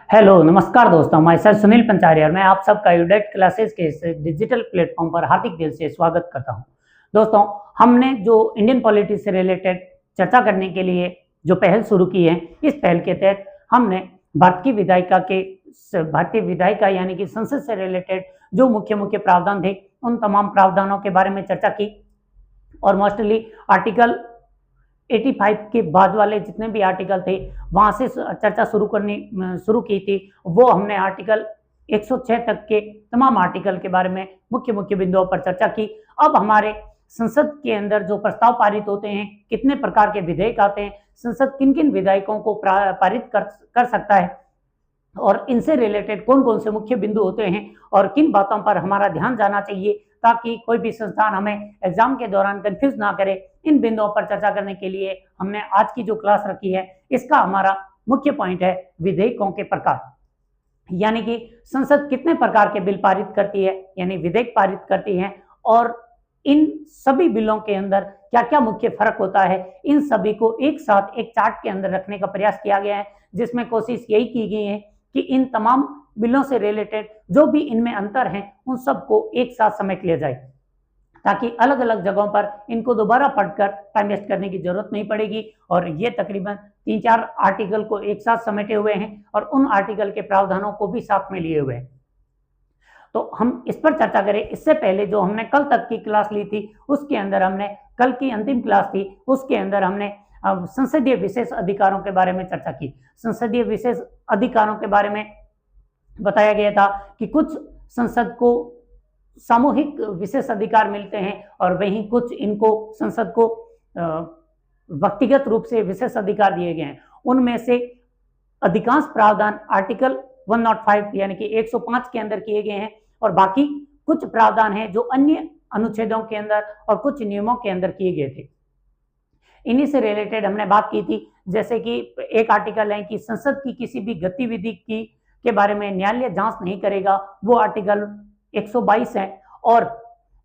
Hello नमस्कार दोस्तों, मैं सर सुनील पंचारी और मैं आप सबका यूडेट क्लासेस के इस डिजिटल प्लेटफॉर्म पर हार्दिक दिल से स्वागत करता हूं। दोस्तों, हमने जो इंडियन पॉलिटिक्स से रिलेटेड चर्चा करने के लिए जो पहल शुरू की है, इस पहल के तहत हमने भारतीय विधायिका यानी कि संसद से रिलेटेड जो मुख्य मुख्य प्रावधान थे, उन तमाम प्रावधानों के बारे में चर्चा की और मोस्टली आर्टिकल 85 के बाद वाले जितने भी आर्टिकल थे वहां से चर्चा शुरू की थी। वो हमने आर्टिकल 106 तक के तमाम आर्टिकल के बारे में मुख्य मुख्य बिंदुओं पर चर्चा की। अब हमारे संसद के अंदर जो प्रस्ताव पारित होते हैं, कितने प्रकार के विधेयक आते हैं, संसद किन किन विधेयकों को पारित कर सकता है और इनसे रिलेटेड कौन कौन से मुख्य बिंदु होते हैं और किन बातों पर हमारा ध्यान जाना चाहिए ताकि कोई भी संस्थान हमें एग्जाम के दौरान कंफ्यूज ना करे, इन बिंदुओं पर चर्चा करने के लिए हमने आज की जो क्लास रखी है, इसका हमारा मुख्य पॉइंट है विधेयकों के प्रकार। यानी कि संसद कितने प्रकार के बिल पारित करती है, यानी विधेयक पारित करती है और इन सभी बिलों के अंदर क्या क्या मुख्य फर्क होता है, इन सभी को एक साथ एक चार्ट के अंदर रखने का प्रयास किया गया है, जिसमें कोशिश यही की गई है कि इन तमाम बिलों से रिलेटेड जो भी इनमें अंतर हैं उन सबको एक साथ समेट लिया जाए ताकि अलग अलग जगहों पर इनको दोबारा पढ़कर टाइम वेस्ट करने की जरूरत नहीं पड़ेगी। और ये तकरीबन 3-4 आर्टिकल को एक साथ समेटे हुए हैं और उन आर्टिकल के प्रावधानों को भी साथ में लिए हुए हैं। तो हम इस पर चर्चा करें इससे पहले जो हमने कल तक की क्लास ली थी, उसके अंदर हमने कल की अंतिम क्लास थी, उसके अंदर हमने संसदीय विशेष अधिकारों के बारे में चर्चा की। संसदीय विशेष अधिकारों के बारे में बताया गया था कि कुछ संसद को सामूहिक विशेष अधिकार मिलते हैं और वहीं कुछ इनको संसद को व्यक्तिगत रूप से विशेष अधिकार दिए गए हैं। उनमें से अधिकांश प्रावधान आर्टिकल 105 यानी कि 105 के अंदर किए गए हैं और बाकी कुछ प्रावधान हैं जो अन्य अनुच्छेदों के अंदर और कुछ नियमों के अंदर किए गए थे। इन्हीं से रिलेटेड हमने बात की थी, जैसे कि एक आर्टिकल है कि संसद की किसी भी गतिविधि के बारे में न्यायालय जांच नहीं करेगा, वो आर्टिकल 122 है। और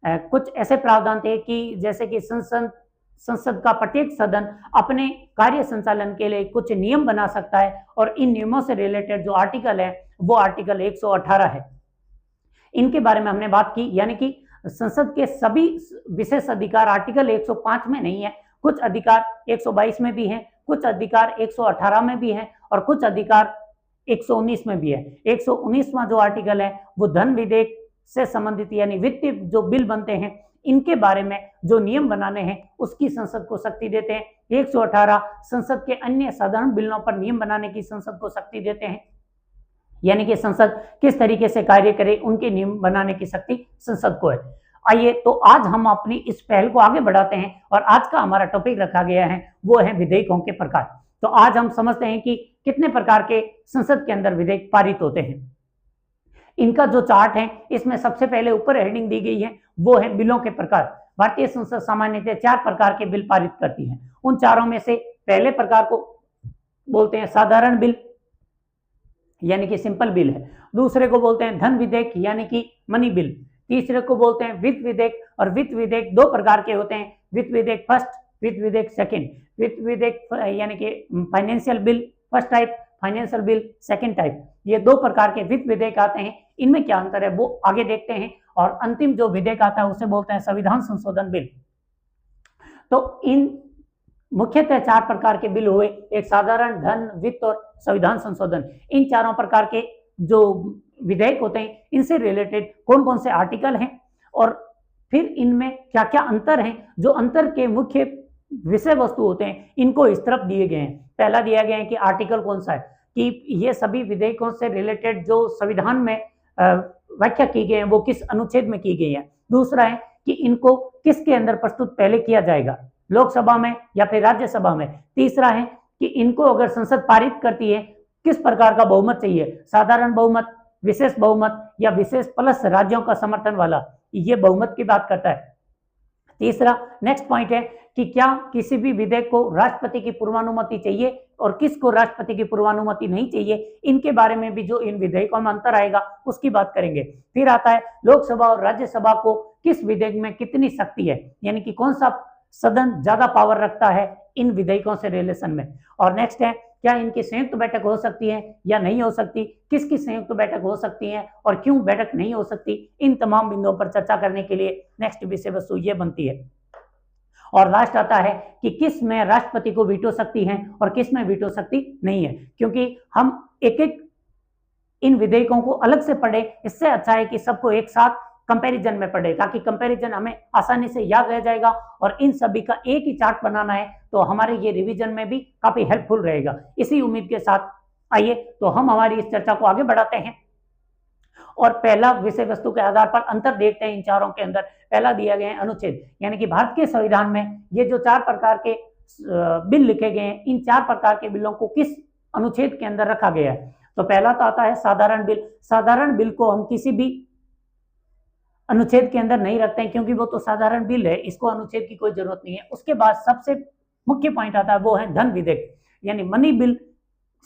कुछ ऐसे प्रावधान थे कि जैसे कि संसद का प्रत्येक सदन अपने कार्य संचालन के लिए कुछ नियम बना सकता है और इन नियमों से रिलेटेड जो आर्टिकल है वो आर्टिकल 118 है। इनके बारे में हमने बात की, यानी कि संसद के सभी विशेष अधिकार आर्टिकल 105 में नहीं है, कुछ अधिकार 122 में भी हैं, कुछ अधिकार 118 में भी हैं और कुछ अधिकार 119 में भी है। 119वां जो आर्टिकल है वो धन विधेयक से संबंधित यानी वित्तीय जो बिल बनते हैं इनके बारे में जो नियम बनाने हैं उसकी संसद को शक्ति देते हैं। 118 संसद के अन्य साधारण बिलों पर नियम बनाने की संसद को शक्ति देते हैं, यानी कि संसद किस तरीके से कार्य करे उनके नियम बनाने की शक्ति संसद को है। आइए तो आज हम अपनी इस पहल को आगे बढ़ाते हैं और आज का हमारा टॉपिक रखा गया है वो है विधेयकों के प्रकार। तो आज हम समझते हैं कि कितने प्रकार के संसद के अंदर विधेयक पारित होते हैं। इनका जो चार्ट है इसमें सबसे पहले ऊपर हेडिंग दी गई है वो है बिलों के प्रकार। भारतीय संसद सामान्यतः 4 प्रकार के बिल पारित करती है। उन चारों में से पहले प्रकार को बोलते हैं साधारण बिल यानी कि सिंपल बिल है, दूसरे को बोलते हैं धन विधेयक यानी कि मनी बिल, तीसरे को बोलते हैं वित्त विधेयक। और वित्त विधेयक 2 प्रकार के होते हैं, वित्त विधेयक फर्स्ट, वित्त विधेयक सेकंड। वित्त विधेयक यानी कि financial bill first type, financial bill second type, ये 2 प्रकार के वित्त विधेयक आते हैं। इनमें क्या अंतर है वो आगे देखते हैं। और अंतिम जो विधेयक आता है उसे बोलते हैं संविधान संशोधन बिल। तो इन मुख्यतः 4 प्रकार के बिल हुए, एक साधारण, धन, वित्त और संविधान संशोधन। इन चारों प्रकार के जो विधेयक होते हैं इनसे रिलेटेड कौन कौन से आर्टिकल हैं और फिर इनमें क्या क्या अंतर हैं, जो अंतर के मुख्य विषय वस्तु होते हैं इनको इस तरफ दिए गए हैं। पहला दिया गया है कि आर्टिकल कौन सा है, कि ये सभी विधेयकों से रिलेटेड जो संविधान में व्याख्या की गई है वो किस अनुच्छेद में की गई है। दूसरा है कि इनको किसके अंदर प्रस्तुत पहले किया जाएगा, लोकसभा में या फिर राज्यसभा में। तीसरा है कि इनको अगर संसद पारित करती है किस प्रकार का बहुमत चाहिए, साधारण बहुमत, विशेष बहुमत या विशेष प्लस राज्यों का समर्थन वाला, ये बहुमत की बात करता है। तीसरा नेक्स्ट पॉइंट है कि क्या किसी भी विधेयक को राष्ट्रपति की पूर्वानुमति चाहिए और किसको राष्ट्रपति की पूर्वानुमति नहीं चाहिए, इनके बारे में भी जो इन विधेयकों में अंतर आएगा उसकी बात करेंगे। फिर आता है लोकसभा और राज्यसभा को किस विधेयक में कितनी शक्ति है, यानी कि कौन सा सदन ज्यादा पावर रखता है इन विधेयकों से रिलेशन में। और नेक्स्ट है क्या इनकी संयुक्त बैठक हो सकती है या नहीं हो सकती, किसकी संयुक्त बैठक हो सकती है और क्यों बैठक नहीं हो सकती, इन तमाम बिंदुओं पर चर्चा करने के लिए नेक्स्ट विषय वस्तु ये बनती है। और लास्ट आता है कि किस में राष्ट्रपति को वीटो शक्ति है और किस में वीटो शक्ति नहीं है, क्योंकि हम एक एक इन विधेयकों को अलग से पढ़े, इससे अच्छा है कि सबको एक साथ कंपैरिजन में पढ़े, ताकि कंपैरिजन हमें आसानी से याद रह जाएगा और इन सभी का एक ही चार्ट बनाना है तो हमारे ये रिवीजन में भी काफी हेल्पफुल रहेगा। इसी उम्मीद के साथ आइए तो हम हमारी इस चर्चा को आगे बढ़ाते हैं और पहला विषय वस्तु के आधार पर अंतर देखते हैं इन चारों के अंदर। पहला दिया गया है अनुच्छेद, यानी कि भारत के संविधान में ये जो 4 प्रकार के बिल लिखे गए हैं, इन 4 प्रकार के बिलों को किस अनुच्छेद के अंदर रखा गया है। तो पहला तो आता है साधारण बिल। साधारण बिल को हम किसी भी अनुच्छेद के अंदर नहीं रखते हैं, क्योंकि वो तो साधारण बिल है, इसको अनुच्छेद की कोई जरूरत नहीं है। उसके बाद सबसे मुख्य पॉइंट आता है वो है धन विधेयक, यानी मनी बिल।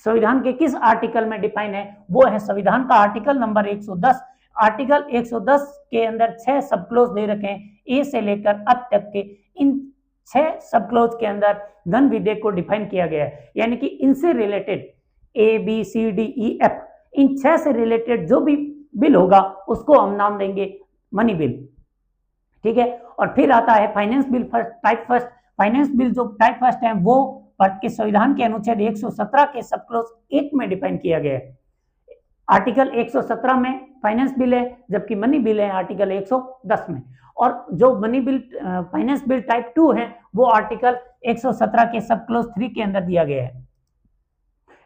संविधान के किस आर्टिकल में डिफाइन है, वो है संविधान का आर्टिकल नंबर 110। आर्टिकल 110 के अंदर 6 सब क्लोज दे रखे हैं, ए से लेकर अब तक के। इन 6 सब क्लोज के अंदर धन विधेयक को डिफाइन किया गया है, यानी कि इनसे रिलेटेड ABCDEF, इन 6 से रिलेटेड जो भी बिल होगा उसको हम नाम देंगे मनी बिल, ठीक है। और फिर आता है finance bill type first. Finance bill जो टाइप फर्स्ट है वो भारत के संविधान के अनुच्छेद 117 के सब क्लोज 1 में डिफाइन किया गया है। आर्टिकल 117 में फाइनेंस बिल है, जबकि मनी बिल है आर्टिकल 110 में। और जो money bill finance bill type 2 है वो आर्टिकल 117 के सब क्लोज 3 के अंदर दिया गया है।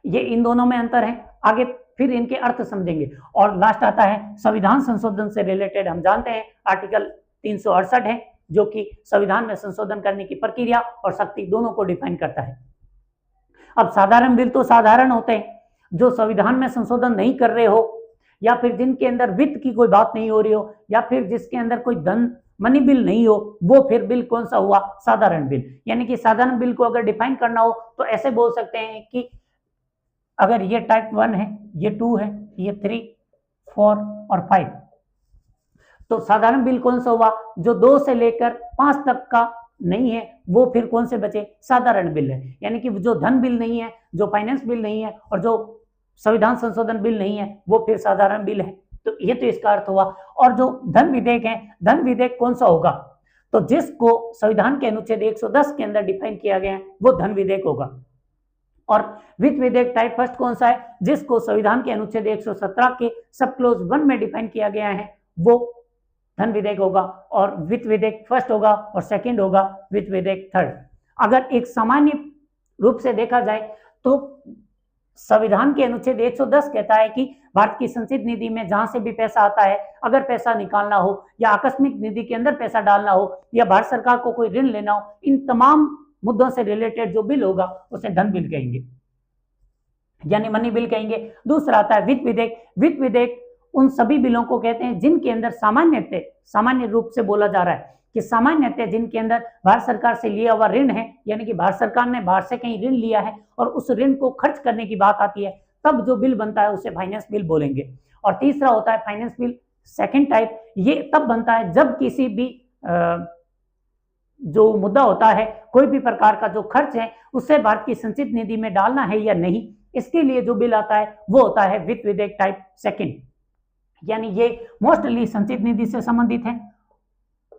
ये इन दोनों में अंतर है, आगे फिर इनके अर्थ समझेंगे। और लास्ट आता है संविधान संशोधन से रिलेटेड। हम जानते हैं आर्टिकल 368 है जो कि संविधान में संशोधन करने की प्रक्रिया और शक्ति दोनों को डिफाइन करता है। अब साधारण बिल तो साधारण होते हैं, जो संविधान में संशोधन नहीं कर रहे हो या फिर जिनके अंदर वित्त की कोई बात नहीं हो रही हो या फिर जिसके अंदर कोई धन मनी बिल नहीं हो, वो फिर बिल कौन सा हुआ, साधारण बिल। यानी कि साधारण बिल को अगर डिफाइन करना हो तो ऐसे बोल सकते हैं कि अगर ये टाइप 1 है, ये 2 है, ये 3, 4 और 5, तो साधारण बिल कौन सा हुआ, जो 2 से लेकर 5 तक का नहीं है वो फिर कौन से बचे, साधारण बिल है। यानी कि जो धन बिल नहीं है, जो फाइनेंस बिल नहीं है और जो संविधान संशोधन बिल नहीं है वो फिर साधारण बिल है। तो ये तो इसका अर्थ हुआ। और जो धन विधेयक है, धन विधेयक कौन सा होगा, तो जिसको संविधान के अनुच्छेद 110 के अंदर डिफाइन किया गया है वो धन विधेयक होगा। और वित्त विधेयक टाइप फर्स्ट कौन सा है, जिसको संविधान के अनुच्छेद 117 के सब क्लोज 1 में डिफाइन किया गया है वो धन विधेयक होगा। और वित्त विधेयक फर्स्ट होगा और सेकंड होगा वित्त विधेयक थर्ड। अगर एक सामान्य रूप से देखा जाए तो संविधान के अनुच्छेद 110 कहता है कि भारत की संचित निधि में जहां से भी पैसा आता है, अगर पैसा निकालना हो या आकस्मिक निधि के अंदर पैसा डालना हो या भारत सरकार को कोई ऋण लेना हो, इन तमाम मुद्दों से रिलेटेड जो बिल होगा उसे धन बिल कहेंगे, यानी मनी बिल कहेंगे। दूसरा आता है वित्त विधेयक। वित्त विधेयक उन सभी बिलों को कहते हैं जिनके अंदर सामान्य रूप से बोला जा रहा है कि सामान्यतः जिनके अंदर भारत सरकार से लिया हुआ ऋण है, यानी कि भारत सरकार ने बाहर से कहीं ऋण लिया है और उस ऋण को खर्च करने की बात आती है, तब जो बिल बनता है उसे फाइनेंस बिल बोलेंगे। और तीसरा होता है फाइनेंस बिल सेकंड टाइप। ये तब बनता है जब किसी भी जो मुद्दा होता है, कोई भी प्रकार का जो खर्च है उसे भारत की संचित निधि में डालना है या नहीं, इसके लिए जो बिल आता है वो होता है वित्त विधेयक टाइप सेकंड। यानी ये मोस्टली संचित निधि से संबंधित है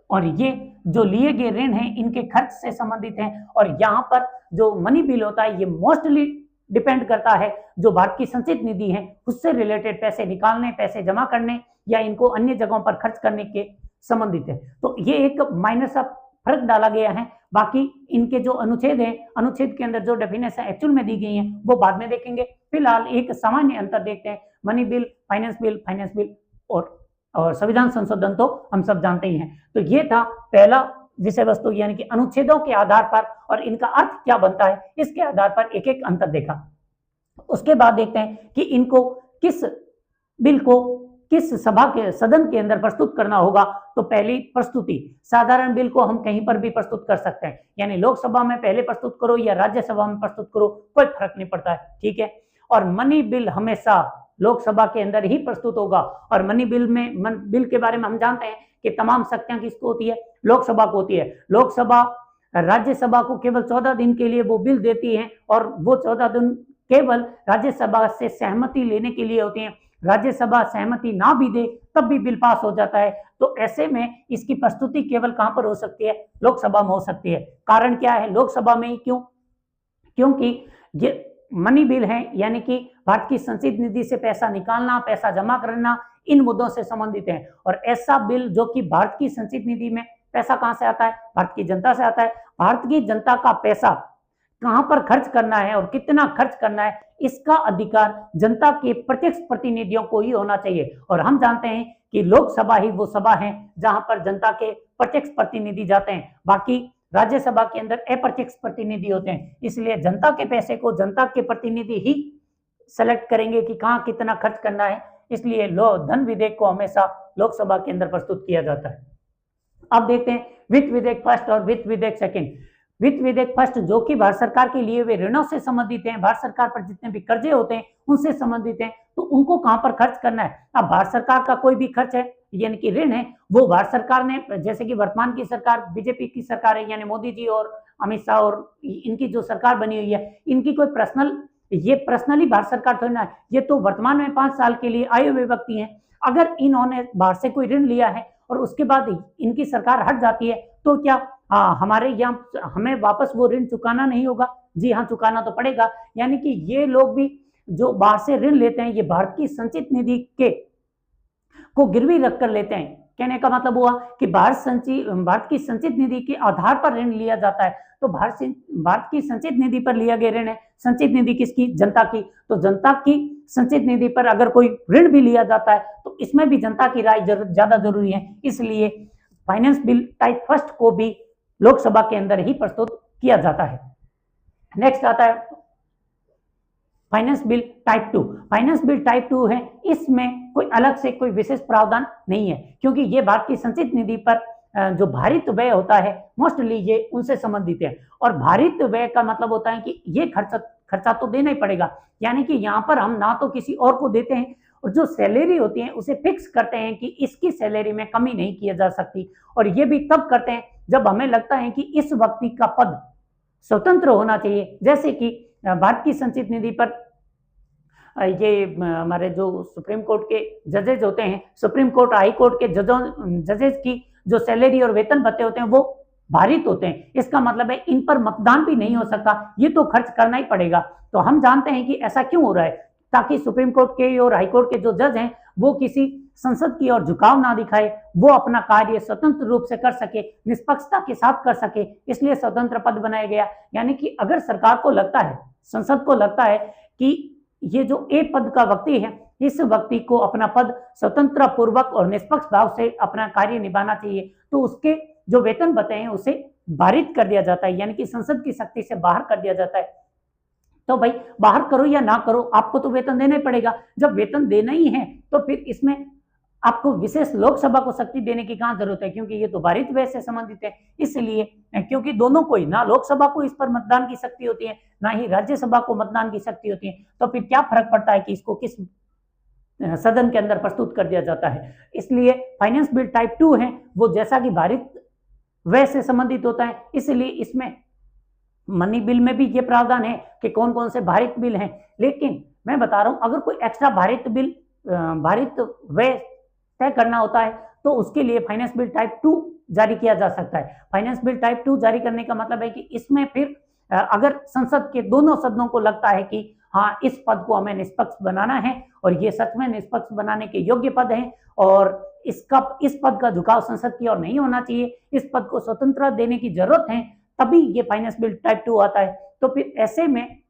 और ये जो लिए गए ऋण हैं इनके खर्च से संबंधित हैं। और यहाँ पर जो मनी बिल होता है ये मोस्टली डिपेंड करता है जो भारत की संचित निधि है उससे रिलेटेड पैसे निकालने, पैसे जमा करने या इनको अन्य जगहों पर खर्च करने के संबंधित है। तो ये एक माइनर सा फर्क डाला गया है। बाकी इनके जो अनुच्छेद हैं, अनुच्छेद के अंदर जो डेफिनेशन एक्चुअल में दी गई है वो बाद में देखेंगे। फिलहाल एक सामान्य अंतर देखते हैं, मनी बिल, फाइनेंस बिल और संविधान संशोधन तो हम सब जानते ही हैं। तो ये था पहला विषय वस्तु, यानी कि अनुच्छेदों के आधार पर और इनका अर्थ क्या बनता है इसके आधार पर एक एक अंतर देखा। उसके बाद देखते हैं कि इनको किस बिल को किस सभा के सदन के अंदर प्रस्तुत करना होगा। तो पहली प्रस्तुति, साधारण बिल को हम कहीं पर भी प्रस्तुत कर सकते हैं, यानी लोकसभा में पहले प्रस्तुत करो या राज्यसभा में प्रस्तुत करो, कोई फर्क नहीं पड़ता है, ठीक है। और मनी बिल हमेशा लोकसभा के अंदर ही प्रस्तुत होगा। और मनी बिल में बिल के बारे में हम जानते हैं कि तमाम शक्तियां किसको होती है, लोकसभा को होती है। लोकसभा राज्यसभा को केवल 14 दिन के लिए वो बिल देती है और वो 14 दिन केवल राज्यसभा से सहमति लेने के लिए होते हैं। राज्यसभा सहमति ना भी दे तब भी बिल पास हो जाता है। तो ऐसे में इसकी प्रस्तुति केवल कहां पर हो सकती है? लोकसभा में हो सकती है। कारण क्या है लोकसभा में ही? क्यों? क्योंकि ये मनी बिल है, यानी कि भारत की संचित निधि से पैसा निकालना, पैसा जमा करना, इन मुद्दों से संबंधित है। और ऐसा बिल जो कि भारत की संचित निधि में पैसा कहां से आता है? भारत की जनता से आता है। भारत की जनता का पैसा कहां पर खर्च करना है और कितना खर्च करना है, इसका अधिकार जनता के प्रत्यक्ष प्रतिनिधियों को ही होना चाहिए। और हम जानते हैं कि लोकसभा ही वो सभा है जहां पर जनता के प्रत्यक्ष प्रतिनिधि जाते हैं। बाकी राज्यसभा के अंदर अप्रत्यक्ष प्रतिनिधि होते हैं। इसलिए जनता के पैसे को जनता के प्रतिनिधि ही सेलेक्ट करेंगे कि कहां कितना खर्च करना है। इसलिए धन विधेयक को हमेशा लोकसभा के अंदर प्रस्तुत किया जाता है। अब देखते हैं वित्त विधेयक फर्स्ट और वित्त विधेयक सेकंड। वित्त विधेयक फर्स्ट जो कि भारत सरकार के लिए वे ऋणों से संबंधित हैं, भारत सरकार पर जितने भी कर्जे होते हैं उनसे संबंधित हैं, तो उनको कहां पर खर्च करना है? अब भारत सरकार का कोई भी खर्च है यानी कि ऋण है, वो भारत सरकार ने, जैसे कि वर्तमान की सरकार बीजेपी की सरकार है, यानी मोदी जी और अमित शाह और इनकी जो सरकार बनी हुई है, इनकी कोई पर्सनली भारत सरकार थोड़ी ना है, ये तो वर्तमान में 5 साल के लिए आए हुए व्यक्ति हैं। अगर इन्होंने बाहर से कोई ऋण लिया है और उसके बाद इनकी सरकार हट जाती है तो क्या हमारे यहाँ हमें वापस वो ऋण चुकाना नहीं होगा? जी हाँ, चुकाना तो पड़ेगा। यानी कि ये लोग भी जो बाहर से ऋण लेते हैं, ये भारत की संचित निधि के को गिरवी रखकर लेते हैं। कहने का मतलब हुआ कि भारत की संचित निधि के आधार पर ऋण लिया जाता है। तो भारत की संचित निधि पर लिया गया ऋण है। संचित निधि किसकी? जनता की। तो जनता की संचित निधि पर अगर कोई ऋण भी लिया जाता है तो इसमें भी जनता की राय ज्यादा जरूरी है। इसलिए फाइनेंस बिल टाइप फर्स्ट को भी लोकसभा के अंदर ही प्रस्तुत किया जाता है। नेक्स्ट आता है finance bill type 2। Finance bill type 2 है, इसमें कोई अलग से कोई विशेष प्रावधान नहीं है, क्योंकि ये भारत की संचित निधि पर जो भारित व्यय होता है मोस्टली ये उनसे संबंधित है। और भारित व्यय का मतलब होता है कि ये खर्चा तो देना ही पड़ेगा, यानी कि यहाँ पर हम ना तो किसी और को देते हैं, और जो सैलरी होती है उसे फिक्स करते हैं कि इसकी सैलरी में कमी नहीं किया जा सकती। और ये भी तब करते हैं जब हमें लगता है कि इस व्यक्ति का पद स्वतंत्र होना चाहिए। जैसे कि भारत की संचित निधि पर ये हमारे जो सुप्रीम कोर्ट के जजेज होते हैं, सुप्रीम कोर्ट हाई कोर्ट के जजेज की जो सैलरी और वेतन भत्ते होते हैं वो भारित होते हैं। इसका मतलब है इन पर मतदान भी नहीं हो सकता, ये तो खर्च करना ही पड़ेगा। तो हम जानते हैं कि ऐसा क्यों हो रहा है, ताकि सुप्रीम कोर्ट के और हाई कोर्ट के जो जज हैं वो किसी संसद की ओर झुकाव ना दिखाए, वो अपना कार्य स्वतंत्र रूप से कर सके, निष्पक्षता के साथ कर सके, इसलिए स्वतंत्र पद बनाया गया। यानी कि अगर सरकार को लगता है, संसद को लगता है कि ये जो ए पद का व्यक्ति है, इस व्यक्ति को अपना पद स्वतंत्र पूर्वक और निष्पक्ष भाव से अपना कार्य निभाना चाहिए, तो उसके जो वेतन भत्ते हैं उसे भारित कर दिया जाता है, यानी कि संसद की शक्ति से बाहर कर दिया जाता है। तो भाई बाहर करो या ना करो, आपको तो वेतन देना ही पड़ेगा। जब वेतन देना ही है तो फिर इसमें आपको विशेष लोकसभा को शक्ति देने की कहां जरूरत है, क्योंकि ये तो भारित व्यय से संबंधित है। इसलिए क्योंकि दोनों को ही, ना लोकसभा को इस पर मतदान की शक्ति होती है, ना ही राज्यसभा को मतदान की शक्ति होती है, तो फिर क्या फर्क पड़ता है कि इसको किस सदन के अंदर प्रस्तुत कर दिया जाता है। इसलिए फाइनेंस बिल टाइप 2 है, वो जैसा कि भारित व्यय से संबंधित होता है, इसलिए इसमें मनी बिल में भी ये प्रावधान है कि कौन कौन से भारित बिल हैं। लेकिन मैं बता रहा हूं, अगर कोई एक्स्ट्रा भारित व्यय तय करना होता है तो उसके लिए फाइनेंस बिल टाइप 2 जारी किया जा सकता है। फाइनेंस बिल टाइप 2 जारी करने का मतलब है कि इसमें फिर अगर संसद के दोनों सदनों को लगता है कि हाँ, इस पद को हमें निष्पक्ष बनाना है और ये सच में निष्पक्ष बनाने के योग्य पद है और इस पद का झुकाव संसद की ओर नहीं होना चाहिए, इस पद को स्वतंत्रता देने की जरूरत है, तभी ये फाइनेंस बिल टाइप 2 आता है। तो फिर ऐसे में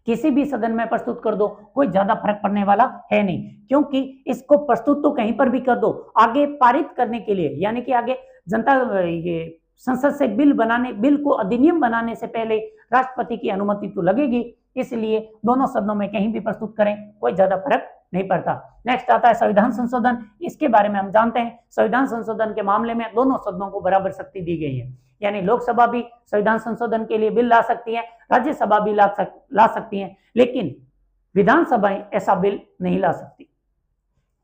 किसी भी सदन में प्रस्तुत कर दो, कोई ज्यादा फर्क पड़ने वाला है नहीं, क्योंकि इसको प्रस्तुत तो कहीं पर भी कर दो, आगे पारित करने के लिए, यानी कि आगे जनता ये संसद से बिल को अधिनियम बनाने से पहले राष्ट्रपति की अनुमति तो लगेगी। इसलिए दोनों सदनों में कहीं भी प्रस्तुत करें, कोई ज्यादा फर्क नहीं पड़ता। नेक्स्ट आता है संविधान संशोधन। इसके बारे में हम जानते हैं, संविधान संशोधन के मामले में दोनों सदनों को बराबर शक्ति दी गई है, यानी लोकसभा भी संविधान संशोधन के लिए बिल ला सकती है, राज्यसभा भी ला सकती है, लेकिन विधानसभाएं ऐसा बिल नहीं ला सकती।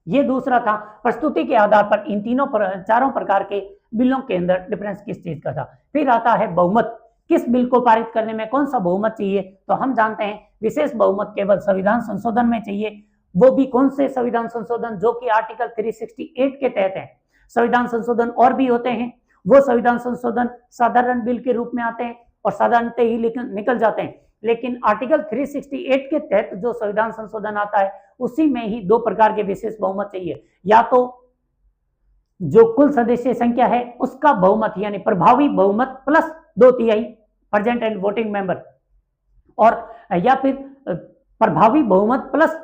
ये दूसरा था, प्रस्तुति के आधार पर इन चारों प्रकार के बिलों के अंदर डिफरेंस किस चीज का था। फिर आता है बहुमत। किस बिल को पारित करने में कौन सा बहुमत चाहिए, तो हम जानते हैं विशेष बहुमत केवल संविधान संशोधन में चाहिए। वो भी कौन से संविधान संशोधन, जो कि आर्टिकल 368 के तहत है। संविधान संशोधन और भी होते हैं, वो संविधान संशोधन साधारण बिल के रूप में आते हैं और साधारणतः ही निकल जाते हैं, लेकिन आर्टिकल 368 के तहत जो संविधान संशोधन आता है उसी में ही दो प्रकार के विशेष बहुमत चाहिए। या तो जो कुल सदस्य संख्या है उसका बहुमत यानी प्रभावी बहुमत plus 2/3 present and voting member, और या फिर प्रभावी बहुमत plus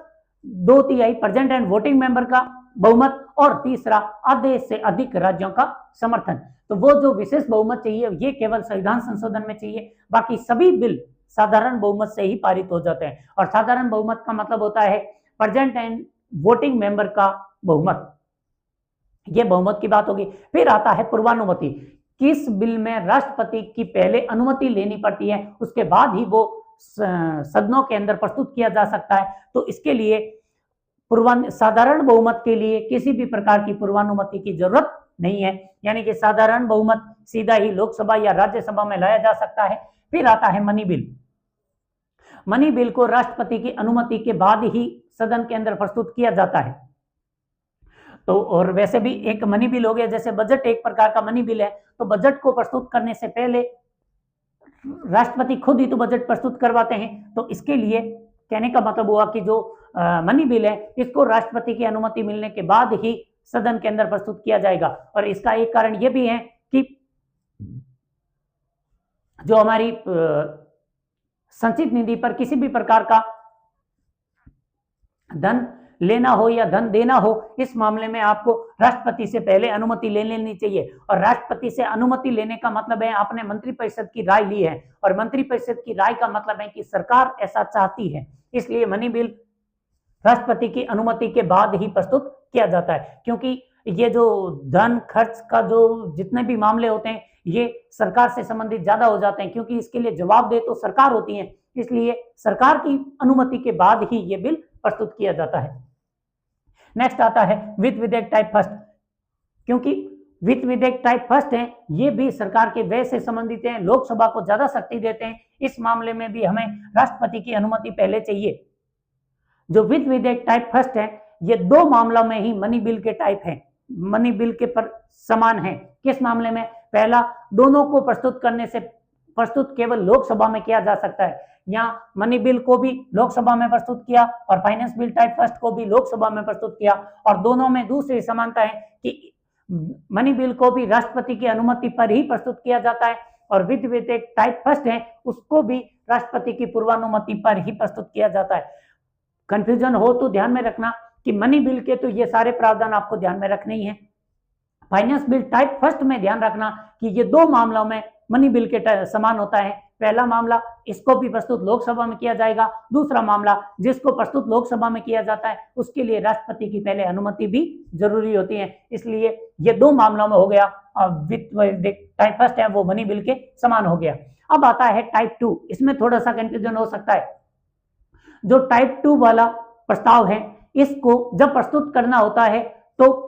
2/3 present and voting member का बहुमत, और तीसरा आधे से अधिक राज्यों का समर्थन। तो वो जो विशेष बहुमत चाहिए ये केवल संविधान संशोधन में चाहिए, बाकी सभी बिल साधारण बहुमत से ही पारित हो जाते हैं। और साधारण बहुमत का मतलब होता है प्रेजेंट एंड वोटिंग मेंबर का बहुमत। ये बहुमत की बात होगी। फिर आता है पूर्वानुमति। किस बिल में राष्ट्रपति की पहले अनुमति लेनी पड़ती है, उसके बाद ही वो सदनों के अंदर प्रस्तुत किया जा सकता है। तो इसके लिए साधारण बहुमत के लिए किसी भी प्रकार की पूर्वानुमति की जरूरत नहीं है, यानी कि साधारण बहुमत सीधा ही लोकसभा या राज्यसभा में लाया जा सकता है। फिर आता है मनी बिल। मनी बिल को राष्ट्रपति की अनुमति के बाद ही सदन के अंदर प्रस्तुत किया जाता है। तो और वैसे भी एक मनी बिल हो गया, जैसे बजट एक प्रकार का मनी बिल है, तो बजट को प्रस्तुत करने से पहले राष्ट्रपति खुद ही तो बजट प्रस्तुत करवाते हैं। तो इसके लिए कहने का मतलब हुआ कि जो मनी बिल है इसको राष्ट्रपति की अनुमति मिलने के बाद ही सदन के अंदर प्रस्तुत किया जाएगा। और इसका एक कारण यह भी है कि जो हमारी संचित निधि पर किसी भी प्रकार का धन लेना हो या धन देना हो, इस मामले में आपको राष्ट्रपति से पहले अनुमति ले लेनी चाहिए। और राष्ट्रपति से अनुमति लेने का मतलब है आपने मंत्रिपरिषद की राय ली है, और मंत्रिपरिषद की राय का मतलब है कि सरकार ऐसा चाहती है। इसलिए मनी बिल राष्ट्रपति की अनुमति के बाद ही प्रस्तुत किया जाता है, क्योंकि ये जो धन खर्च का जो जितने भी मामले होते हैं ये सरकार से संबंधित ज्यादा हो जाते हैं, क्योंकि इसके लिए जवाबदेह तो सरकार होती है। इसलिए सरकार की अनुमति के बाद ही ये बिल प्रस्तुत किया जाता है। नेक्स्ट आता है वित्त विधेयक टाइप फर्स्ट। क्योंकि वित्त विधेयक टाइप फर्स्ट है, ये भी सरकार के व्यय से संबंधित है, लोकसभा को ज्यादा शक्ति देते हैं। इस मामले में भी हमें राष्ट्रपति की अनुमति पहले चाहिए। जो वित्त विधेयक टाइप फर्स्ट है ये दो मामलों में ही मनी बिल के टाइप है, मनी बिल के पर समान है। किस मामले में? पहला, दोनों को प्रस्तुत केवल लोकसभा में किया जा सकता है। यहाँ मनी बिल को भी लोकसभा में प्रस्तुत किया और फाइनेंस बिल टाइप फर्स्ट को भी लोकसभा में प्रस्तुत किया। और दोनों में दूसरी समानता है कि मनी बिल को भी राष्ट्रपति की अनुमति पर ही प्रस्तुत किया जाता है, और वित्त विधेयक टाइप फर्स्ट है उसको भी राष्ट्रपति की पूर्वानुमति पर ही प्रस्तुत किया जाता है। कंफ्यूजन हो तो ध्यान में रखना कि मनी बिल के तो ये सारे प्रावधान आपको ध्यान में रखने ही है। फाइनेंस बिल टाइप फर्स्ट में ध्यान रखना कि ये दो मामलों में मनी बिल के समान होता है। पहला मामला इसको भी प्रस्तुत लोकसभा में किया जाएगा, दूसरा मामला जिसको प्रस्तुत लोकसभा में किया जाता है उसके लिए राष्ट्रपति की पहले अनुमति भी जरूरी होती है। इसलिए ये दो मामलों में हो गया, वित्त टाइप फर्स्ट है वो मनी बिल के समान हो गया। अब आता है टाइप 2। इसमें थोड़ा सा कंफ्यूजन हो सकता है। जो टाइप 2 वाला प्रस्ताव है इसको जब प्रस्तुत करना होता है तो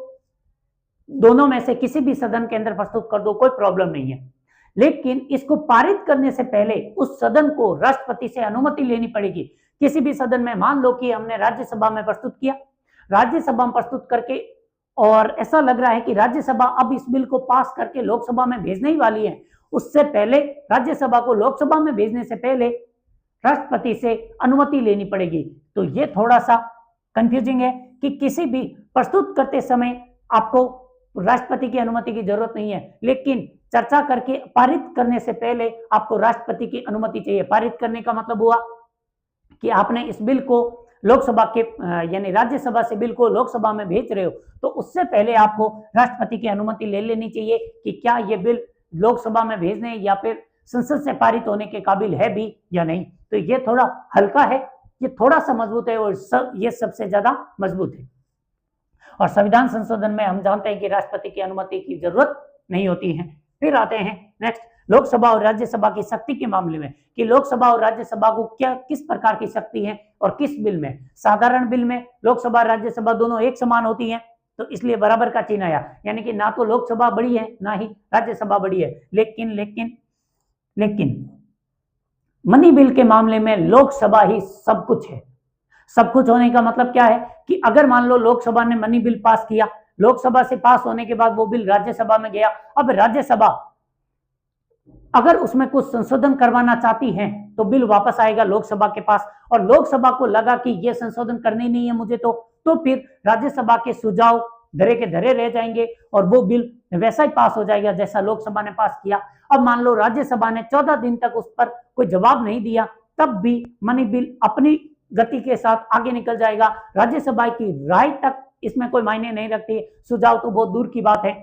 दोनों में से किसी भी सदन के अंदर प्रस्तुत कर दो, कोई प्रॉब्लम नहीं है। लेकिन इसको पारित करने से पहले उस सदन को राष्ट्रपति से अनुमति लेनी पड़ेगी। किसी भी सदन में, मान लो कि हमने राज्यसभा में प्रस्तुत किया, राज्यसभा में प्रस्तुत करके और ऐसा लग रहा है कि राज्यसभा अब इस बिल को पास करके लोकसभा में भेजने ही वाली है, उससे पहले राज्यसभा को लोकसभा में भेजने से पहले राष्ट्रपति से अनुमति लेनी पड़ेगी। तो ये थोड़ा सा कंफ्यूजिंग है कि किसी भी प्रस्तुत करते समय आपको राष्ट्रपति की अनुमति की जरूरत नहीं है, लेकिन चर्चा करके पारित करने से पहले आपको राष्ट्रपति की अनुमति चाहिए। पारित करने का मतलब हुआ कि आपने इस बिल को लोकसभा के यानी राज्यसभा से बिल को लोकसभा में भेज रहे हो, तो उससे पहले आपको राष्ट्रपति की अनुमति ले लेनी चाहिए कि क्या ये बिल लोकसभा में भेजने या फिर संसद से पारित होने के काबिल है भी या नहीं। तो ये थोड़ा हल्का है, ये थोड़ा सा मजबूत है और ये सबसे ज्यादा मजबूत है। और संविधान संशोधन में हम जानते हैं कि राष्ट्रपति की अनुमति की जरूरत नहीं होती है। फिर आते हैं नेक्स्ट लोकसभा और राज्यसभा की शक्ति के मामले में कि लोकसभा और राज्यसभा को क्या किस प्रकार की शक्ति है और किस बिल में। साधारण बिल में लोकसभा राज्यसभा दोनों एक समान होती हैं, तो इसलिए बराबर का चिन्ह आया, यानी कि ना तो लोकसभा बड़ी है ना ही राज्यसभा बड़ी है। लेकिन लेकिन मनी बिल के मामले में लोकसभा ही सब कुछ है। सब कुछ होने का मतलब क्या है कि अगर मान लो लोकसभा ने मनी बिल पास किया, लोकसभा से पास होने के बाद वो बिल राज्यसभा में गया, अब राज्यसभा अगर उसमें कुछ संशोधन करवाना चाहती है तो बिल वापस आएगा लोकसभा के पास, और लोकसभा को लगा कि ये संशोधन करने नहीं है मुझे तो फिर राज्यसभा के सुझाव धरे के धरे रह जाएंगे और वो बिल वैसा ही पास हो जाएगा जैसा लोकसभा ने पास किया। अब मान लो राज्यसभा ने 14 दिन तक उस पर कोई जवाब नहीं दिया, तब भी मनी बिल अपनी गति के साथ आगे निकल जाएगा। राज्यसभा की राय तक इसमें कोई मायने नहीं रखती, सुझाव तो बहुत दूर की बात है।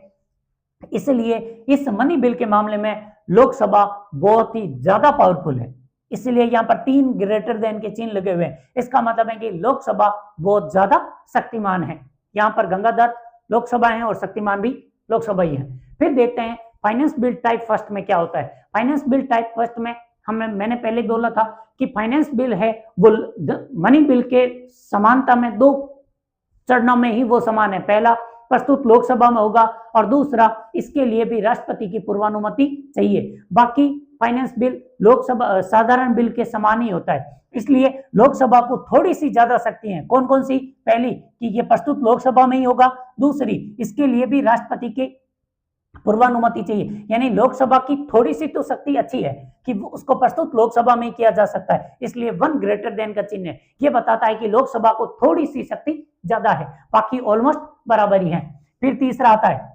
इसलिए इस मनी बिल के मामले में लोकसभा बहुत ही ज्यादा पावरफुल है, इसलिए यहाँ पर 3 ग्रेटर देन के चिन्ह लगे हुए हैं। इसका मतलब है कि लोकसभा बहुत ज्यादा शक्तिमान है। यहाँ पर गंगाधर लोकसभा है और शक्तिमान भी लोकसभा ही है। फिर देखते हैं फाइनेंस बिल टाइप फर्स्ट में क्या होता है। फाइनेंस बिल टाइप फर्स्ट में मैंने पहले बोला था कि फाइनेंस बिल है वो मनी बिल के समानता में 2 चरणों में ही वो समान है। पहला प्रस्तुत लोकसभा में होगा और दूसरा इसके लिए भी राष्ट्रपति की पूर्वानुमति चाहिए। बाकी फाइनेंस बिल लोकसभा साधारण बिल के समान ही होता है, इसलिए लोकसभा को थोड़ी सी ज्यादा शक्ति है। कौन कौन सी? पहली कि ये प्रस्तुत लोकसभा में ही होगा, दूसरी इसके लिए भी राष्ट्रपति के पूर्वानुमति चाहिए, यानी लोकसभा की थोड़ी सी तो शक्ति अच्छी है कि उसको प्रस्तुत लोकसभा में किया जा सकता है, इसलिए 1 ग्रेटर देन का चिन्ह है। ये बताता है कि लोकसभा को थोड़ी सी शक्ति ज्यादा है, बाकी ऑलमोस्ट बराबर ही है। फिर तीसरा आता है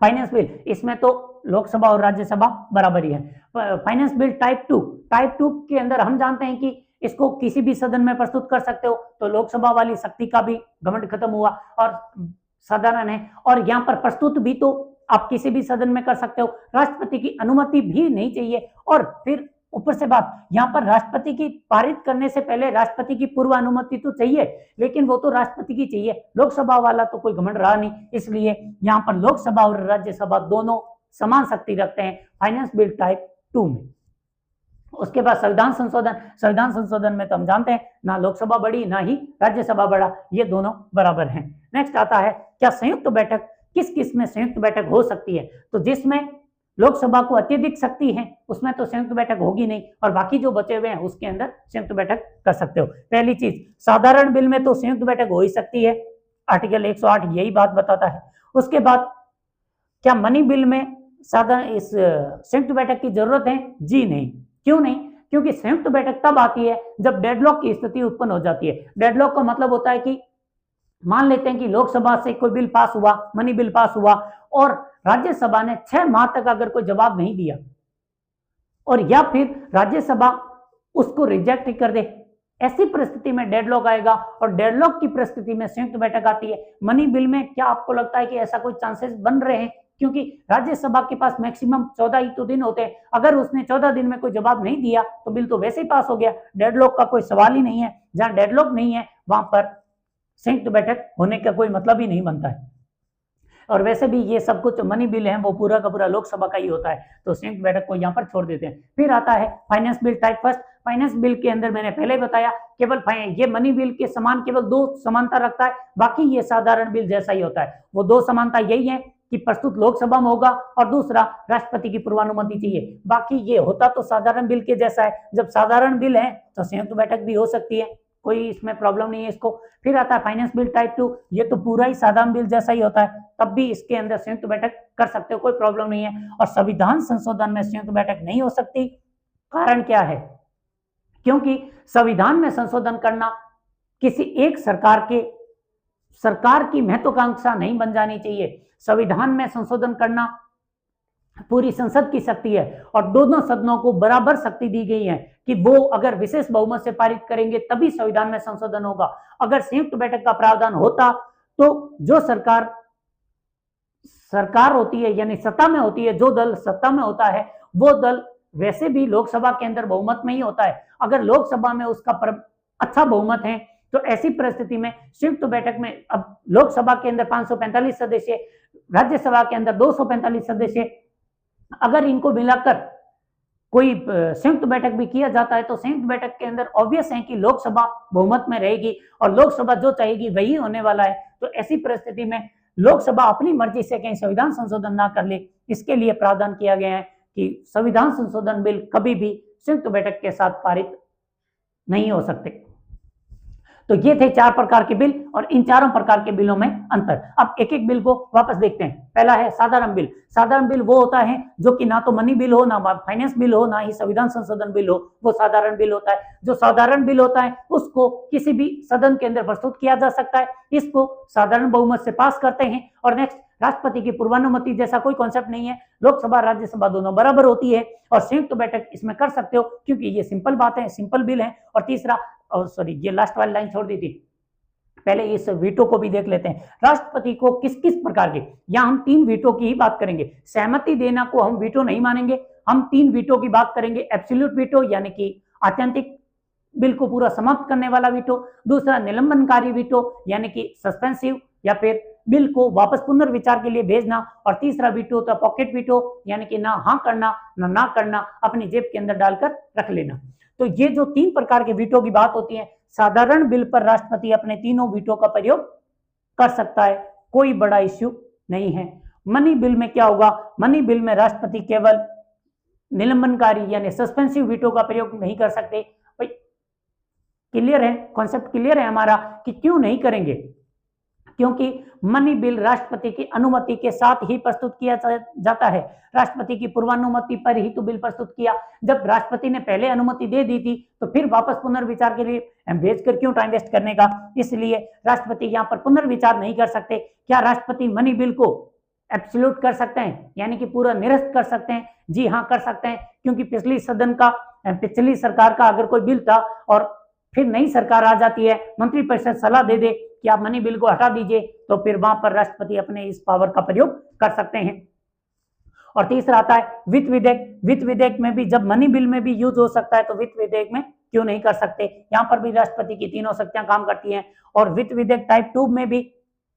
फाइनेंस बिल, इसमें तो लोकसभा और राज्यसभा बराबर ही है। फाइनेंस बिल टाइप 2, टाइप 2 के अंदर हम जानते हैं कि इसको किसी भी सदन में प्रस्तुत कर सकते हो, तो लोकसभा वाली शक्ति का भी घमंड खत्म हुआ और साधारण है। और यहाँ पर प्रस्तुत भी तो आप किसी भी सदन में कर सकते हो, राष्ट्रपति की अनुमति भी नहीं चाहिए। और फिर ऊपर से बात, यहाँ पर राष्ट्रपति की पारित करने से पहले राष्ट्रपति की पूर्व अनुमति तो चाहिए, लेकिन वो तो राष्ट्रपति की चाहिए, लोकसभा वाला तो कोई घमंड रहा नहीं, इसलिए यहाँ पर लोकसभा और राज्यसभा दोनों समान शक्ति रखते हैं फाइनेंस बिल टाइप 2 में। उसके बाद संविधान संशोधन, संविधान संशोधन में तो हम जानते हैं ना लोकसभा बड़ी ना ही राज्यसभा बड़ा, ये दोनों बराबर हैं। नेक्स्ट आता है क्या संयुक्त बैठक, किस किस में संयुक्त बैठक हो सकती है? तो जिसमें लोकसभा को अत्यधिक शक्ति है उसमें तो संयुक्त बैठक होगी नहीं, और बाकी जो बचे हुए हैं उसके अंदर संयुक्त बैठक कर सकते हो। पहली चीज, साधारण बिल में तो संयुक्त बैठक हो ही सकती है, आर्टिकल 108 यही बात बताता है। उसके बाद क्या मनी बिल में साधारण इस संयुक्त बैठक की जरूरत है? जी नहीं। क्यों नहीं? क्योंकि संयुक्त बैठक तब आती है जब डेडलॉक की स्थिति उत्पन्न हो जाती है। डेडलॉक का मतलब होता है कि मान लेते हैं कि लोकसभा से कोई बिल पास हुआ, मनी बिल पास हुआ, और राज्यसभा ने 6 माह तक अगर कोई जवाब नहीं दिया, और या फिर राज्यसभा उसको रिजेक्ट कर दे, ऐसी परिस्थिति में डेडलॉक आएगा, और डेडलॉक की परिस्थिति में संयुक्त बैठक आती है। मनी बिल में क्या आपको लगता है कि ऐसा कोई चांसेस बन रहे हैं? क्योंकि राज्यसभा के पास मैक्सिमम 14 ही तो दिन होते हैं, अगर उसने 14 दिन में कोई जवाब नहीं दिया तो बिल तो वैसे ही पास हो गया। डेडलॉक का कोई सवाल ही नहीं है, जहां डेडलॉक नहीं है वहां पर संयुक्त बैठक होने का कोई मतलब ही नहीं बनता है। और वैसे भी ये सब कुछ मनी बिल है वो पूरा का पूरा लोकसभा का ही होता है, तो संयुक्त बैठक को यहाँ पर छोड़ देते हैं। फिर आता है finance bill type first. Finance bill के अंदर मैंने पहले ही बताया केवल ये मनी बिल के समान केवल 2 समानता रखता है, बाकी ये साधारण बिल जैसा ही होता है। वो 2 समानता यही है कि प्रस्तुत लोकसभा में होगा और दूसरा राष्ट्रपति की पूर्वानुमति चाहिए। बाकी ये होता तो साधारण बिल के जैसा है, जब साधारण बिल है तो संयुक्त बैठक भी हो सकती है, कोई इसमें प्रॉब्लम नहीं है इसको। फिर आता है फाइनेंस बिल टाइप 2, ये तो पूरा ही साधारण बिल जैसा ही होता है, तब भी इसके अंदर संयुक्त बैठक कर सकते हो, कोई प्रॉब्लम नहीं है। और संविधान संशोधन में संयुक्त बैठक नहीं हो सकती, कारण क्या है? क्योंकि संविधान में संशोधन करना किसी एक सरकार की महत्वाकांक्षा नहीं बन जानी चाहिए। संविधान में संशोधन करना पूरी संसद की शक्ति है, और दोनों सदनों को बराबर शक्ति दी गई है कि वो अगर विशेष बहुमत से पारित करेंगे तभी संविधान में संशोधन होगा। अगर संयुक्त बैठक का प्रावधान होता तो जो सरकार होती है यानी सत्ता में होती है, जो दल सत्ता में होता है वो दल वैसे भी लोकसभा के अंदर बहुमत में ही होता है। अगर लोकसभा में उसका अच्छा बहुमत है तो ऐसी परिस्थिति में संयुक्त बैठक में, अब लोकसभा के अंदर 545 सदस्य, राज्यसभा के अंदर 245 सदस्य, अगर इनको मिलाकर कोई संयुक्त बैठक भी किया जाता है तो संयुक्त बैठक के अंदर ऑब्वियस है कि लोकसभा बहुमत में रहेगी और लोकसभा जो चाहेगी वही होने वाला है। तो ऐसी परिस्थिति में लोकसभा अपनी मर्जी से कहीं संविधान संशोधन ना कर ले, इसके लिए प्रावधान किया गया है कि संविधान संशोधन बिल कभी भी संयुक्त बैठक के साथ पारित नहीं हो सकते। तो ये थे 4 प्रकार के बिल और इन चारों प्रकार के बिलों में अंतर। अब एक एक बिल को वापस देखते हैं। पहला है साधारण बिल। साधारण बिल वो होता है जो कि ना तो मनी बिल हो, ना फाइनेंस बिल हो, ना ही संविधान संशोधन बिल हो, वो साधारण बिल होता है। जो साधारण बिल होता है उसको किसी भी सदन के अंदर प्रस्तुत किया जा सकता है, इसको साधारण बहुमत से पास करते हैं। और नेक्स्ट, राष्ट्रपति की पूर्वानुमति जैसा कोई कॉन्सेप्ट नहीं है, लोकसभा राज्यसभा दोनों बराबर होती है और संयुक्त बैठक इसमें कर सकते हो क्योंकि ये सिंपल बात है, सिंपल बिल है। और तीसरा, सॉरी ये लास्ट वाली लाइन छोड़ दी थी, पहले इस वीटो को भी देख लेते हैं। राष्ट्रपति को किस किस प्रकार के, यहां हम 3 वीटो की ही बात करेंगे। सहमति देना को हम वीटो नहीं मानेंगे, हम 3 वीटो की बात करेंगे। एब्सोल्यूट वीटो यानी कि आत्यंतिक बिल को पूरा समाप्त करने वाला वीटो, दूसरा निलंबनकारी वीटो यानी कि सस्पेंसिव या फिर बिल को वापस पुनर्विचार के लिए भेजना, और तीसरा वीटो होता है पॉकेट वीटो यानी कि ना हाँ करना ना करना, अपनी जेब के अंदर डालकर रख लेना। तो ये जो 3 प्रकार के वीटो की बात होती है, साधारण बिल पर राष्ट्रपति अपने तीनों वीटो का प्रयोग कर सकता है, कोई बड़ा इश्यू नहीं है। मनी बिल में क्या होगा, मनी बिल में राष्ट्रपति केवल निलंबनकारी यानी सस्पेंसिव वीटो का प्रयोग नहीं कर सकते। भाई क्लियर है, कॉन्सेप्ट क्लियर है हमारा कि क्यों नहीं करेंगे, क्योंकि मनी बिल राष्ट्रपति की अनुमति के साथ ही प्रस्तुत किया जाता है। राष्ट्रपति की पूर्वानुमति पर ही तो बिल प्रस्तुत किया। जब राष्ट्रपति ने पहले अनुमति दे दी थी तो फिर वापस पुनर्विचार के लिए भेजकर क्यों टाइम वेस्ट करने का, इसलिए राष्ट्रपति यहाँ पर पुनर्विचार नहीं कर सकते। क्या राष्ट्रपति मनी बिल को एब्सोल्यूट कर सकते हैं यानी कि पूरा निरस्त कर सकते हैं? जी हाँ, कर सकते हैं, क्योंकि पिछली सरकार का अगर कोई बिल था और फिर नई सरकार आ जाती है, मंत्रिपरिषद सलाह दे दे कि आप मनी बिल को हटा दीजिए, तो फिर वहां पर राष्ट्रपति अपने इस पावर का प्रयोग कर सकते हैं। और तीसरा आता है वित्त विधेयक। वित्त विधेयक में भी जब मनी बिल में भी यूज हो सकता है तो वित्त विधेयक में क्यों नहीं कर सकते? यहाँ पर भी राष्ट्रपति की तीनों शक्तियां काम करती हैं और वित्त विधेयक टाइप 2 में भी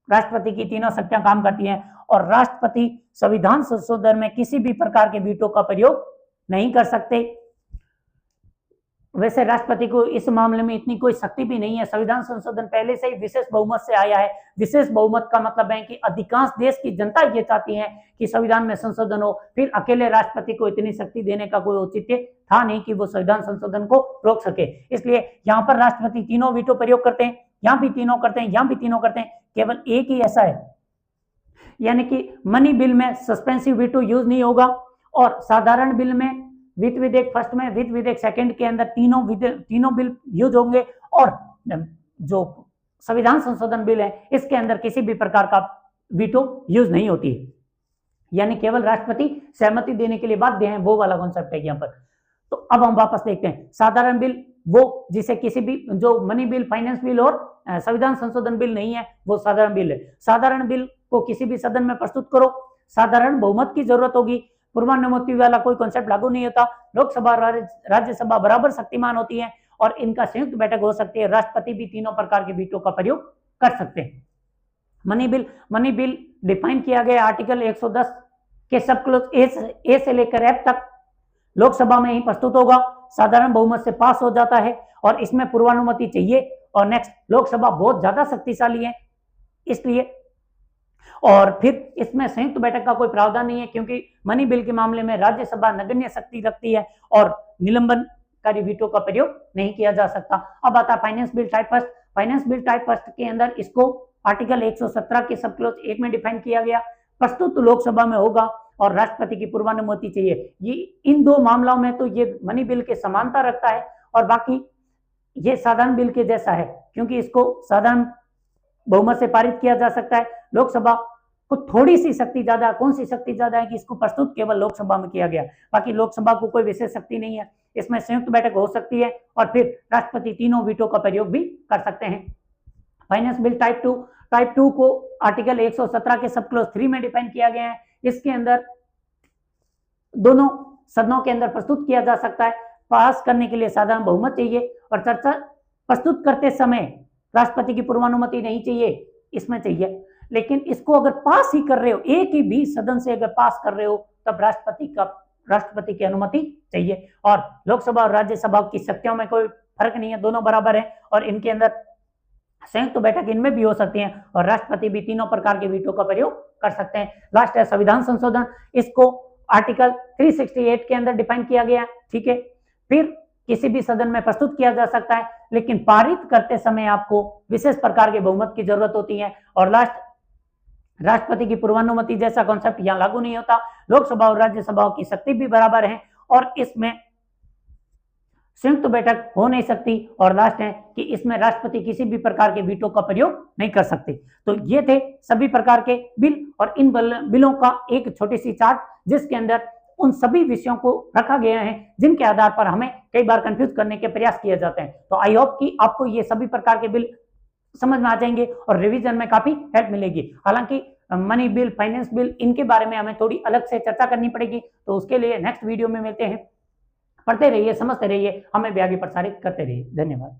राष्ट्रपति की तीनों शक्तियां काम करती हैं। और राष्ट्रपति संविधान संशोधन में किसी भी प्रकार के वीटो का प्रयोग नहीं कर सकते। वैसे राष्ट्रपति को इस मामले में इतनी कोई शक्ति भी नहीं है। संविधान संशोधन पहले से ही विशेष बहुमत से आया है। विशेष बहुमत का मतलब है कि अधिकांश देश की जनता ये चाहती है कि संविधान में संशोधन हो, फिर अकेले राष्ट्रपति को इतनी शक्ति देने का कोई औचित्य था नहीं कि वो संविधान संशोधन को रोक सके। इसलिए यहाँ पर राष्ट्रपति तीनों वीटो प्रयोग करते हैं, यहाँ भी तीनों करते हैं, यहाँ भी तीनों करते हैं। केवल एक ही ऐसा है, यानी कि मनी बिल में सस्पेंसिव वीटो यूज नहीं होगा और साधारण बिल में वित्त विधेयक फर्स्ट में, वित्त विधेयक सेकंड के अंदर तीनों बिल यूज होंगे। और जो संविधान संशोधन बिल है इसके अंदर किसी भी प्रकार का वीटो यूज नहीं होती है, यानी केवल राष्ट्रपति सहमति देने के लिए बाध्य हैं, वो वाला कॉन्सेप्ट है यहाँ पर। तो अब हम वापस देखते हैं साधारण बिल, वो जिसे किसी भी, जो मनी बिल, फाइनेंस बिल और संविधान संशोधन बिल नहीं है, वो साधारण बिल है। साधारण बिल को किसी भी सदन में प्रस्तुत करो, साधारण बहुमत की जरूरत होगी, पूर्वानुमति वाला कोई कॉन्सेप्ट लागू नहीं होता, लोकसभा राज्यसभा बराबर शक्तिमान होती है और इनका संयुक्त बैठक हो सकती है। राष्ट्रपति भी तीनों प्रकार के वीटो का प्रयोग कर सकते हैं। मनी बिल डिफाइन किया गया आर्टिकल 110 के सब क्लोज ए से लेकर एफ तक लोकसभा में ही प्रस्तुत होगा, साधारण बहुमत से पास हो जाता है और इसमें पूर्वानुमति चाहिए। और नेक्स्ट, लोकसभा बहुत ज्यादा शक्तिशाली है इसलिए, और फिर इसमें संयुक्त बैठक का कोई प्रावधान नहीं है क्योंकि मनी बिल के मामले में राज्यसभा नगण्य शक्ति रखती है और निलंबनकारी वीटो का प्रयोग नहीं किया जा सकता। अब आता है finance bill type first. Finance bill type first के अंदर इसको आर्टिकल 117 के सब क्लोज 1 में डिफाइन किया गया, प्रस्तुत लोकसभा में होगा और राष्ट्रपति की पूर्वानुमति चाहिए। ये इन दो मामलों में तो ये मनी बिल के समानता रखता है और बाकी ये साधारण बिल के जैसा है क्योंकि इसको साधारण बहुमत से पारित किया जा सकता है। लोकसभा को थोड़ी सी शक्ति ज्यादा है। कौन सी शक्ति ज्यादा है कि इसको प्रस्तुत केवल लोकसभा में किया गया, बाकी लोकसभा को कोई विशेष शक्ति नहीं है। इसमें संयुक्त बैठक हो सकती है और फिर राष्ट्रपति तीनों वीटो का प्रयोग भी कर सकते हैं। फाइनेंस बिल टाइप 2 को आर्टिकल 117 के सब क्लोज 3 में डिफाइन किया गया है। इसके अंदर दोनों सदनों के अंदर प्रस्तुत किया जा सकता है। पास करने के लिए साधारण बहुमत चाहिए और चर्चा प्रस्तुत करते समय राष्ट्रपति की पूर्वानुमति नहीं चाहिए, इसमें चाहिए। लेकिन इसको अगर पास ही कर रहे हो, एक ही भी सदन से अगर पास कर रहे हो, तब राष्ट्रपति की अनुमति चाहिए। और लोकसभा और राज्यसभा की शक्तियों में कोई फर्क नहीं है, दोनों बराबर है और इनके अंदर संयुक्त बैठक इनमें भी हो सकती है और राष्ट्रपति भी तीनों प्रकार के वीटो का प्रयोग कर सकते हैं। लास्ट है संविधान संशोधन। इसको आर्टिकल 368 के अंदर डिफाइन किया गया है, ठीक है। फिर किसी भी सदन में प्रस्तुत किया जा सकता है, लेकिन पारित करते समय आपको विशेष प्रकार के बहुमत की जरूरत होती है। और लास्ट, राष्ट्रपति की पूर्वानुमति जैसा कॉन्सेप्ट यहां लागू नहीं होता। लोकसभा और राज्यसभा की शक्ति भी बराबर है और इसमें संयुक्त बैठक हो नहीं सकती। और लास्ट है कि इसमें राष्ट्रपति किसी भी प्रकार के वीटो का प्रयोग नहीं कर सकते। तो ये थे सभी प्रकार के बिल और इन बिलों का एक छोटी सी चार्ट, जिसके अंदर उन सभी विषयों को रखा गया है जिनके आधार पर हमें कई बार कंफ्यूज करने के प्रयास किए जाते हैं। तो आई होप कि आपको ये सभी प्रकार के बिल समझ में आ जाएंगे और रिवीजन में काफी हेल्प मिलेगी। हालांकि मनी बिल, फाइनेंस बिल, इनके बारे में हमें थोड़ी अलग से चर्चा करनी पड़ेगी, तो उसके लिए नेक्स्ट वीडियो में मिलते हैं। पढ़ते रहिए, समझते रहिए, हमें भी आगे प्रसारित करते रहिए। धन्यवाद।